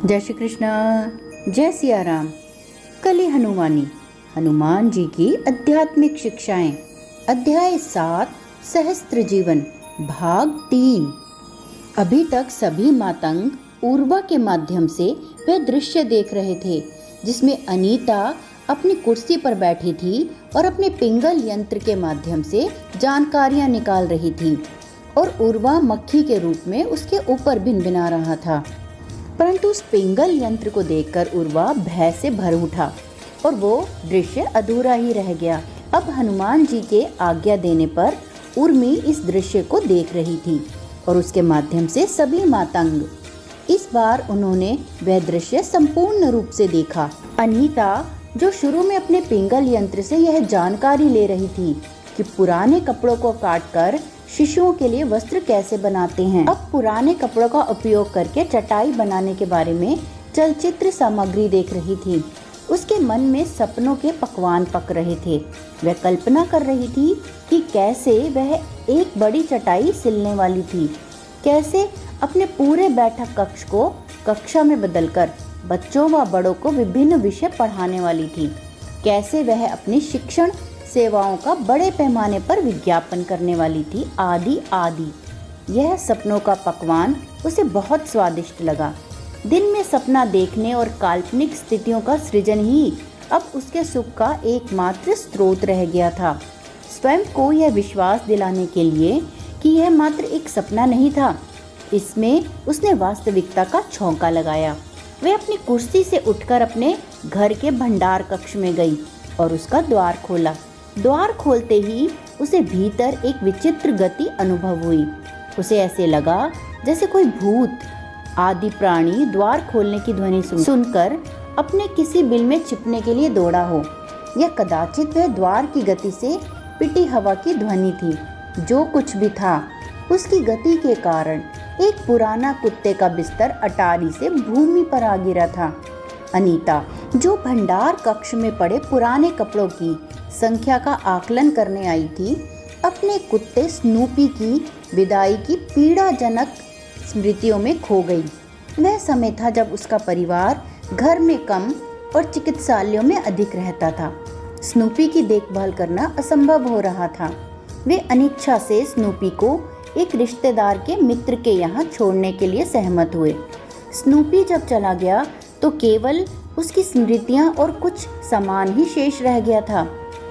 जय श्री कृष्ण, जय सिया राम। कली हनुमानी, हनुमान जी की आध्यात्मिक शिक्षाएं, अध्याय 7, सहस्त्र जीवन, भाग 3। अभी तक सभी मातंग उर्वा के माध्यम से वह दृश्य देख रहे थे जिसमें अनीता अपनी कुर्सी पर बैठी थी और अपने पिंगल यंत्र के माध्यम से जानकारियां निकाल रही थी और उर्वा मक्खी के रूप में उसके ऊपर भिनभिना रहा था। परंतु उस पिंगल यंत्र को देखकर उर्वा भय से भर उठा और वो दृश्य अधूरा ही रह गया। अब हनुमान जी के आज्ञा देने पर उर्मी इस दृश्य को देख रही थी और उसके माध्यम से सभी मातंग। इस बार उन्होंने वह दृश्य संपूर्ण रूप से देखा। अनीता जो शुरू में अपने पिंगल यंत्र से यह जानकारी ले रही थी कि पुराने कपड़ों को काटकर शिशुओं के लिए वस्त्र कैसे बनाते हैं, अब पुराने कपड़ों का उपयोग करके चटाई बनाने के बारे में चलचित्र सामग्री देख रही थी। उसके मन में सपनों के पकवान पक रहे थे। वह कल्पना कर रही थी कि कैसे वह एक बड़ी चटाई सिलने वाली थी, कैसे अपने पूरे बैठक कक्ष को कक्षा में बदलकर बच्चों व बड़ों को विभिन्न विषय पढ़ाने वाली थी, कैसे वह अपनी शिक्षण सेवाओं का बड़े पैमाने पर विज्ञापन करने वाली थी, आदि आदि। यह सपनों का पकवान उसे बहुत स्वादिष्ट लगा। दिन में सपना देखने और काल्पनिक स्थितियों का सृजन ही अब उसके सुख का एकमात्र स्रोत रह गया था। स्वयं को यह विश्वास दिलाने के लिए कि यह मात्र एक सपना नहीं था, इसमें उसने वास्तविकता का छौंका लगाया। वह अपनी कुर्सी से उठकर अपने घर के भंडार कक्ष में गई और उसका द्वार खोला। द्वार खोलते ही उसे भीतर एक विचित्र गति अनुभव हुई। उसे ऐसे लगा जैसे कोई भूत आदि प्राणी द्वार खोलने की ध्वनि सुनकर अपने किसी बिल में छिपने के लिए दौड़ा हो, या कदाचित वह द्वार की गति से पिटी हवा की ध्वनि थी। जो कुछ भी था, उसकी गति के कारण एक पुराना कुत्ते का बिस्तर अटारी से भूमि पर आ गिरा था। अनीता जो भंडार कक्ष में पड़े पुराने कपड़ों की संख्या का आकलन करने आई थी, अपने कुत्ते स्नूपी की विदाई की पीड़ाजनक स्मृतियों में खो गई। वह समय था जब उसका परिवार घर में कम और चिकित्सालयों में अधिक रहता था। स्नूपी की देखभाल करना असंभव हो रहा था। वे अनिच्छा से स्नूपी को एक रिश्तेदार के मित्र के यहाँ छोड़ने के लिए सहमत हुए। स्नूपी जब चला गया तो केवल उसकी स्मृतियां और कुछ सामान ही शेष रह गया था।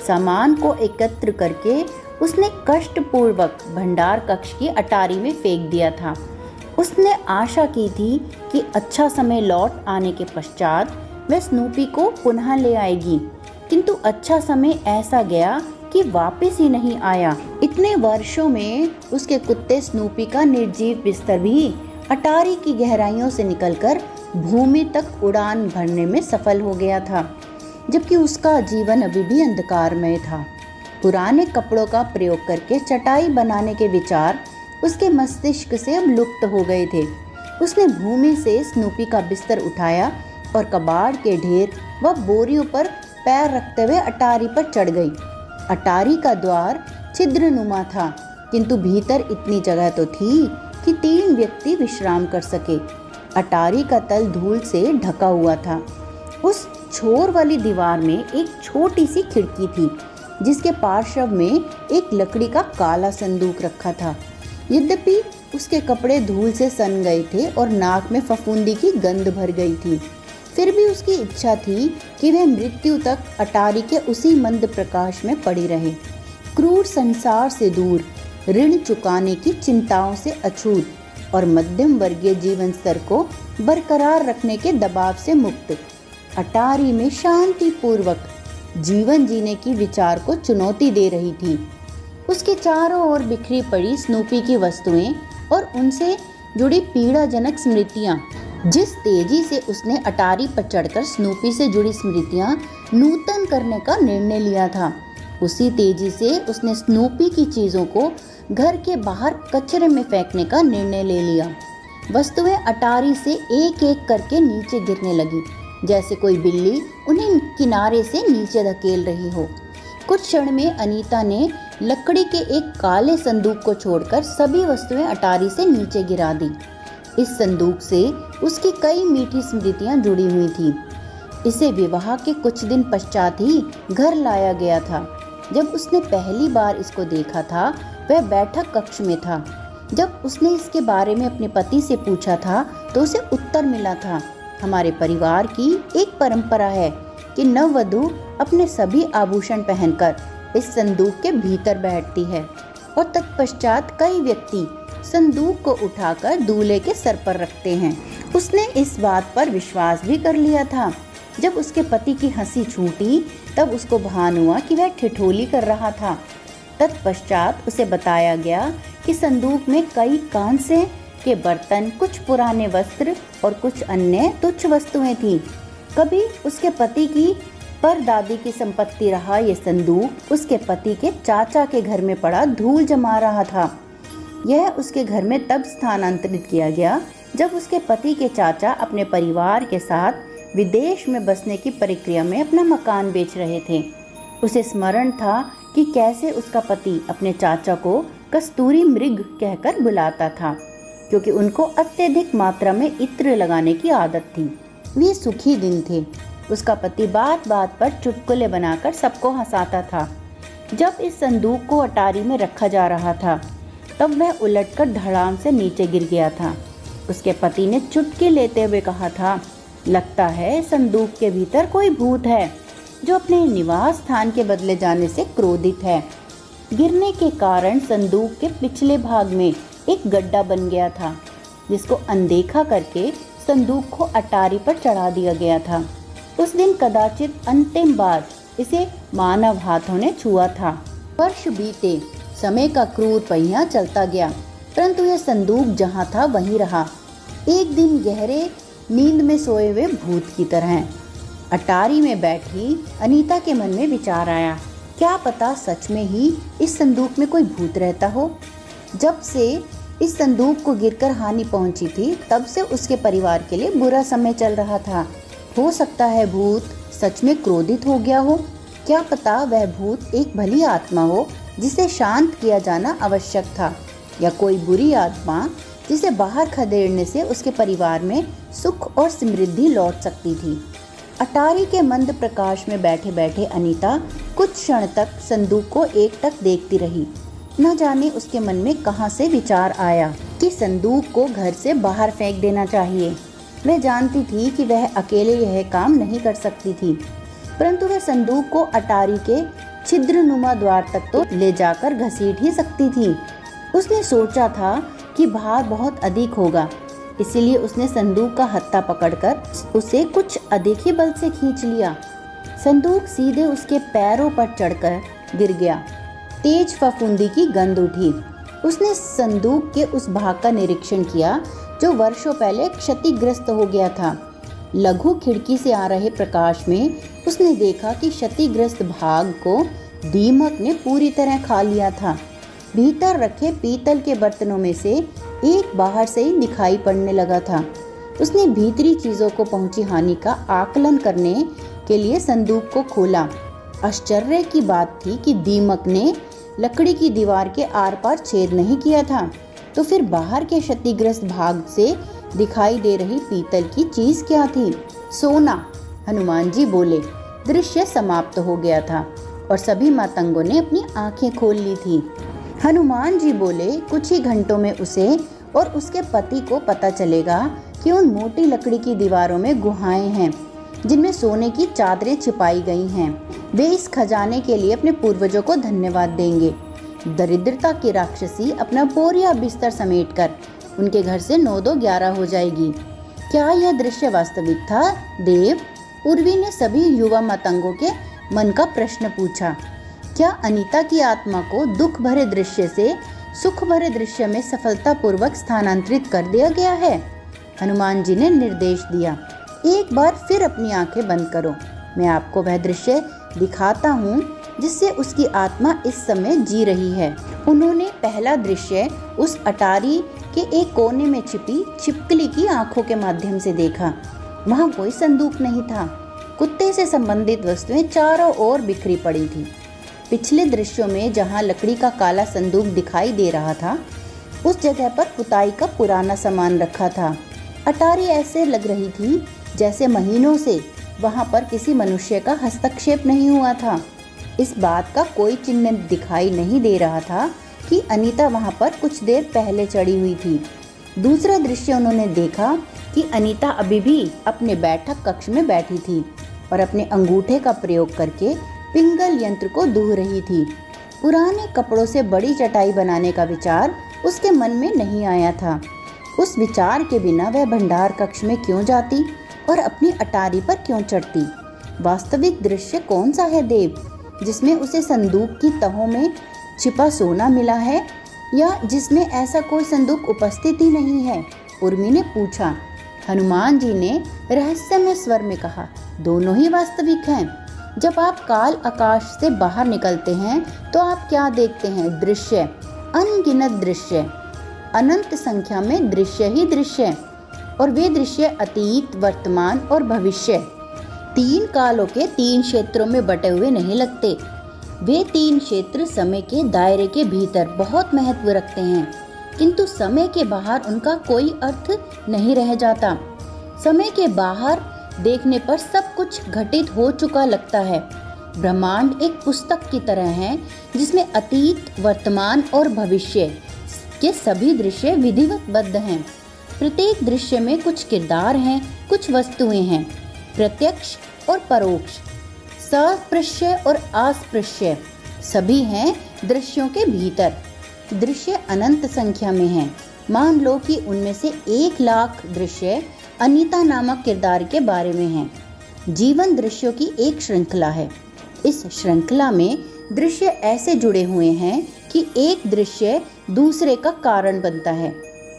सामान को एकत्र करके उसने कष्टपूर्वक भंडार कक्ष की अटारी में फेंक दिया था। उसने आशा की थी कि अच्छा समय लौट आने के पश्चात वह स्नूपी को पुनः ले आएगी, किंतु अच्छा समय ऐसा गया कि वापस ही नहीं आया। इतने वर्षों में उसके कुत्ते स्नूपी का निर्जीव बिस्तर भी अटारी की गहराइयों से निकलकर भूमि तक उड़ान भरने में सफल हो गया था, जबकि उसका जीवन अभी भी अंधकारमय था। पुराने कपड़ों का प्रयोग करके चटाई बनाने के विचार उसके मस्तिष्क से अब लुप्त हो गए थे। उसने भूमि से स्नूपी का बिस्तर उठाया और कबाड़ के ढेर व बोरियों पर पैर रखते हुए अटारी पर चढ़ गई। अटारी का द्वार छिद्रनुमा था, किंतु भीतर इतनी जगह तो थी कि 3 व्यक्ति विश्राम कर सके। अटारी का तल धूल से ढका हुआ था। उस छोर वाली दीवार में एक छोटी सी खिड़की थी, जिसके पार्श्व में एक लकड़ी का काला संदूक रखा था। यद्यपि उसके कपड़े धूल से सन गए थे और नाक में फफूंदी की गंध भर गई थी, फिर भी उसकी इच्छा थी कि वह मृत्यु तक अटारी के उसी मंद प्रकाश में पड़ी रहे, क्रूर संसार से दूर, ऋण चुकाने की चिंताओं से अछूत और मध्यम वर्गीय जीवन स्तर को बरकरार रखने के दबाव से मुक्त, अटारी में शांति पूर्वक जीवन जीने की विचार को चुनौती दे रही थी। उसके चारों ओर बिखरी पड़ी स्नूपी की वस्तुएं और उनसे जुड़ी पीड़ाजनक स्मृतियां। जिस तेजी से उसने अटारी पर चढ़कर स्नूपी से जुड़ी स्मृतियां नूतन करने का निर्णय लिया था, उसी तेजी से उसने स्नूपी की चीजों को घर के बाहर कचरे में फेंकने का निर्णय ले लिया। वस्तुएं अटारी से एक एक करके नीचे गिरने लगी, जैसे कोई बिल्ली उन्हें किनारे से नीचे धकेल रही हो। कुछ क्षण में अनीता ने लकड़ी के एक काले संदूक को छोड़कर सभी वस्तुएं अटारी से नीचे गिरा दी। इस संदूक से उसकी कई मीठी स्मृतियां जुड़ी हुई थी। इसे विवाह के कुछ दिन पश्चात ही घर लाया गया था। जब उसने पहली बार इसको देखा था वह बैठक कक्ष में था। जब उसने इसके बारे में अपने पति से पूछा था तो उसे उत्तर मिला था, हमारे परिवार की एक परंपरा है कि नववधु अपने सभी आभूषण पहनकर इस संदूक के भीतर बैठती है और तत्पश्चात कई व्यक्ति संदूक को उठाकर दूल्हे के सर पर रखते हैं। उसने इस बात पर विश्वास भी कर लिया था। जब उसके पति की हंसी छूटी तब उसको भान हुआ कि वह ठिठोली कर रहा था। तत्पश्चात उसे बताया गया कि संदूक में कई कांसे के बर्तन, कुछ पुराने वस्त्र और कुछ अन्य तुच्छ वस्तुएं थीं। कभी उसके पति की परदादी की संपत्ति रहा ये संदूक उसके पति के चाचा के घर में पड़ा धूल जमा रहा था। यह उसके घर में तब स्थानांतरित किया गया जब उसके पति के चाचा अपने परिवार के साथ विदेश में बसने की प्रक्रिया में अपना मकान बेच रहे थे। उसे स्मरण था कि कैसे उसका पति अपने चाचा को कस्तूरी मृग कहकर बुलाता था, क्योंकि उनको अत्यधिक मात्रा में इत्र लगाने की आदत थी। वे सुखी दिन थे। उसका पति बात बात पर चुटकुले बनाकर सबको हंसाता था। जब इस संदूक को अटारी में रखा जा रहा था तब वह उलटकर धड़ाम से नीचे गिर गया था। उसके पति ने चुटकी लेते हुए कहा था, लगता है संदूक के भीतर कोई भूत है जो अपने निवास स्थान के बदले जाने से क्रोधित है। गिरने के कारण संदूक के पिछले भाग में एक गड्ढा बन गया था, जिसको अनदेखा करके संदूक को अटारी पर चढ़ा दिया गया था। उस दिन कदाचित अंतिम बार इसे मानव हाथों ने छुआ था। वर्ष बीते, समय का क्रूर पहिया चलता गया, परंतु यह संदूक जहाँ था वहीं रहा। एक दिन गहरे नींद में सोए हुए भूत की तरह अटारी में बैठी अनीता के मन में विचार आया, क्या पता सच में ही इस संदूक में कोई भूत रहता हो। जब से इस संदूक को गिरकर हानि पहुंची थी तब से उसके परिवार के लिए बुरा समय चल रहा था। हो सकता है भूत सच में क्रोधित हो गया हो। क्या पता वह भूत एक भली आत्मा हो जिसे शांत किया जाना आवश्यक था, या कोई बुरी आत्मा जिसे बाहर खदेड़ने से उसके परिवार में सुख और समृद्धि लौट सकती थी। अटारी के मंद प्रकाश में बैठे बैठे अनीता कुछ क्षण तक संदूक को एकटक देखती रही। न जाने उसके मन में कहां से विचार आया कि संदूक को घर से बाहर फेंक देना चाहिए। वह जानती थी कि वह अकेले यह काम नहीं कर सकती थी, परंतु वह संदूक को अटारी के छिद्रनुमा द्वार तक तो ले जाकर घसीट ही सकती थी। उसने सोचा था कि भार बहुत अधिक होगा, इसीलिए उसने संदूक का हत्था पकड़कर उसे कुछ अधिक ही बल से खींच लिया। संदूक सीधे उसके पैरों पर चढ़कर गिर गया। तेज फफूंदी की गंध उठी। उसने संदूक के उस भाग का निरीक्षण किया जो वर्षों पहले क्षतिग्रस्त हो गया था। लघु खिड़की से आ रहे प्रकाश में उसने देखा कि क्षतिग्रस्त भाग को दीमक ने पूरी तरह खा लिया था। भीतर रखे पीतल के बर्तनों में से एक बाहर से ही दिखाई पड़ने लगा था। उसने भीतरी चीजों को पहुंची हानि का आकलन करने के लिए संदूक को खोला। आश्चर्य की बात थी कि दीमक ने लकड़ी की दीवार के आर पार छेद नहीं किया था, तो फिर बाहर के क्षतिग्रस्त भाग से दिखाई दे रही पीतल की चीज क्या थी? सोना। हनुमान जी बोले। दृश्य समाप्त हो गया था और सभी मातंगों ने अपनी आंखें खोल ली थी। हनुमान जी बोले, कुछ ही घंटों में उसे और उसके पति को पता चलेगा कि उन मोटी लकड़ी की दीवारों में गुहाएं हैं जिनमें सोने की चादरें छिपाई गई हैं। वे इस खजाने के लिए अपने पूर्वजों को धन्यवाद देंगे। दरिद्रता की राक्षसी अपना बोरिया बिस्तर समेटकर उनके घर से 9-2-11 हो जाएगी। क्या यह दृश्य वास्तविक था? देव, उर्वी ने सभी युवा मतंगों के मन का प्रश्न पूछा। क्या अनीता की आत्मा को दुख भरे दृश्य से सुख भरे दृश्य में सफलतापूर्वक स्थानांतरित कर दिया गया है? हनुमान जी ने निर्देश दिया, एक बार फिर अपनी आंखें बंद करो। मैं आपको वह दृश्य दिखाता हूँ जिससे उसकी आत्मा इस समय जी रही है। उन्होंने पहला दृश्य उस अटारी के एक कोने में छिपी छिपकली की आंखों के माध्यम से देखा। वहाँ कोई संदूक नहीं था। कुत्ते से संबंधित वस्तुएं चारों ओर बिखरी पड़ी थी। पिछले दृश्यों में जहाँ लकड़ी का काला संदूक दिखाई दे रहा था, उस जगह पर पुताई का पुराना सामान रखा था। अटारी ऐसे लग रही थी जैसे महीनों से वहां पर किसी मनुष्य का हस्तक्षेप नहीं हुआ था। इस बात का कोई चिन्ह दिखाई नहीं दे रहा था कि अनीता वहां पर कुछ देर पहले चढ़ी हुई थी। दूसरा दृश्य उन्होंने देखा कि अनीता अभी भी अपने बैठक कक्ष में बैठी थी और अपने अंगूठे का प्रयोग करके पिंगल यंत्र को दूह रही थी। पुराने कपड़ों से बड़ी चटाई बनाने का विचार उसके मन में नहीं आया था। उस विचार के बिना वह भंडार कक्ष में क्यों जाती और अपनी अटारी पर क्यों चढ़ती? वास्तविक दृश्य कौन सा है देव, जिसमें उसे संदूक की तहों में छिपा सोना मिला है या जिसमें ऐसा कोई संदूक उपस्थित ही नहीं है? उर्मी ने पूछा। हनुमान जी ने रहस्यमय स्वर में कहा, दोनों ही वास्तविक हैं। जब आप काल आकाश से बाहर निकलते हैं तो आप क्या देखते हैं? दृश्य, अनगिनत दृश्य, अनंत संख्या में दृश्य ही दृश्य, और वे दृश्य अतीत, वर्तमान और भविष्य, तीन कालों के तीन क्षेत्रों में बटे हुए नहीं लगते। वे तीन क्षेत्र समय के दायरे के भीतर बहुत महत्व रखते हैं, किंतु समय के बाहर उनका कोई अर्थ नहीं रह जाता। समय के बाहर देखने पर सब कुछ घटित हो चुका लगता है। ब्रह्मांड एक पुस्तक की तरह है जिसमें अतीत, वर्तमान और भविष्य के सभी दृश्य विधिवत हैं। प्रत्येक दृश्य में कुछ किरदार हैं, कुछ वस्तुएं हैं, प्रत्यक्ष और परोक्ष, सस्पृश्य और अस्पृश्य, सभी हैं दृश्यों के भीतर। दृश्य अनंत संख्या में हैं। मान लो कि उनमें से 1,00,000 दृश्य अनीता नामक किरदार के बारे में हैं। जीवन दृश्यों की एक श्रृंखला है। इस श्रृंखला में दृश्य ऐसे जुड़े हुए हैं कि एक दृश्य दूसरे का कारण बनता है।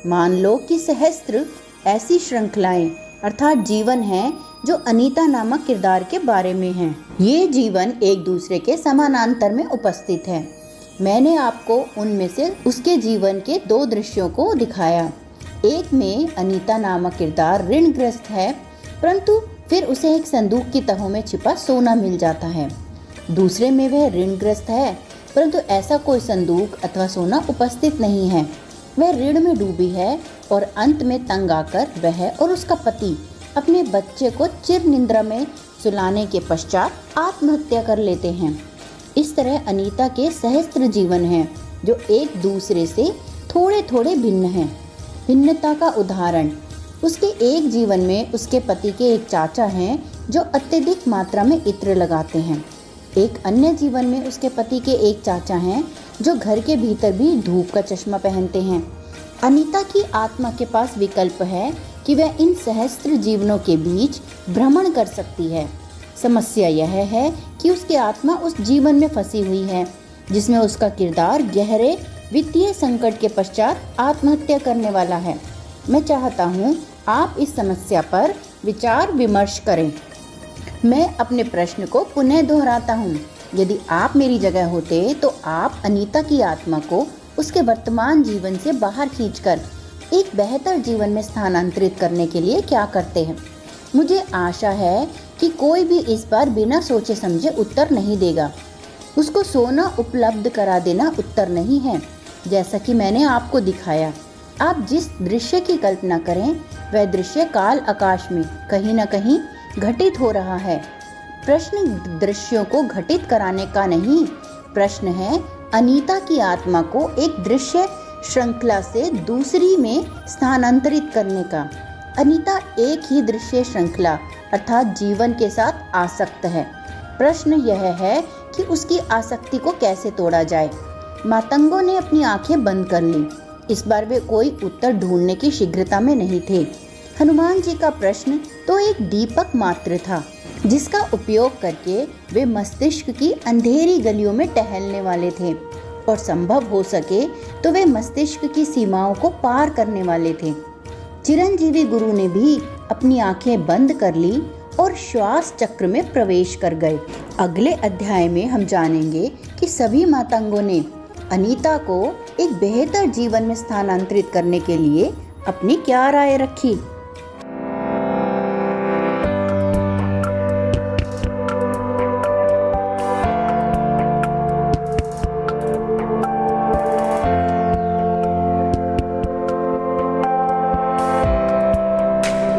मान लो कि सहस्त्र ऐसी श्रृंखलाएं अर्थात जीवन हैं जो अनीता नामक किरदार के बारे में हैं। ये जीवन एक दूसरे के समानांतर में उपस्थित है। मैंने आपको उनमें से उसके जीवन के 2 दृश्यों को दिखाया। एक में अनीता नामक किरदार ऋणग्रस्त है, परंतु फिर उसे एक संदूक की तहों में छिपा सोना मिल जाता है। दूसरे में वह ऋणग्रस्त है, परंतु ऐसा कोई संदूक अथवा सोना उपस्थित नहीं है। वह ऋण में डूबी है और अंत में तंग आकर वह और उसका पति अपने बच्चे को चिर निद्रा में सुलाने के पश्चात आत्महत्या कर लेते हैं। इस तरह अनीता के सहस्त्र जीवन हैं जो एक दूसरे से थोड़े थोड़े भिन्न हैं। भिन्नता का उदाहरण, उसके एक जीवन में उसके पति के एक चाचा हैं जो अत्यधिक मात्रा में इत्र लगाते हैं। एक अन्य जीवन में उसके पति के एक चाचा हैं जो घर के भीतर भी धूप का चश्मा पहनते हैं। अनीता की आत्मा के पास विकल्प है कि वह इन सहस्त्र जीवनों के बीच भ्रमण कर सकती है। समस्या यह है कि उसकी आत्मा उस जीवन में फंसी हुई है जिसमें उसका किरदार गहरे वित्तीय संकट के पश्चात आत्महत्या करने वाला है। मैं चाहता हूँ आप इस समस्या पर विचार विमर्श करें। मैं अपने प्रश्न को पुनः दोहराता हूँ। यदि आप मेरी जगह होते तो आप अनीता की आत्मा को उसके वर्तमान जीवन से बाहर खींचकर एक बेहतर जीवन में स्थानांतरित करने के लिए क्या करते हैं? मुझे आशा है कि कोई भी इस बार बिना सोचे समझे उत्तर नहीं देगा। उसको सोना उपलब्ध करा देना उत्तर नहीं है। जैसा कि मैंने आपको दिखाया, आप जिस दृश्य की कल्पना करें वह दृश्य काल आकाश में कहीं न कहीं घटित हो रहा है। प्रश्न दृश्यों को घटित कराने का नहीं, प्रश्न है अनीता की आत्मा को एक दृश्य श्रृंखला से दूसरी में स्थानांतरित करने का। अनीता एक ही दृश्य श्रृंखला अर्थात जीवन के साथ आसक्त है। प्रश्न यह है कि उसकी आसक्ति को कैसे तोड़ा जाए। मातंगों ने अपनी आंखें बंद कर ली। इस बार वे कोई उत्तर ढूंढने की शीघ्रता में नहीं थे। हनुमान जी का प्रश्न तो एक दीपक मात्र था जिसका उपयोग करके वे मस्तिष्क की अंधेरी गलियों में टहलने वाले थे और संभव हो सके तो वे मस्तिष्क की सीमाओं को पार करने वाले थे। चिरंजीवी गुरु ने भी अपनी आंखें बंद कर ली और श्वास चक्र में प्रवेश कर गए। अगले अध्याय में हम जानेंगे कि सभी मातंगों ने अनीता को एक बेहतर जीवन में स्थानांतरित करने के लिए अपनी क्या राय रखी।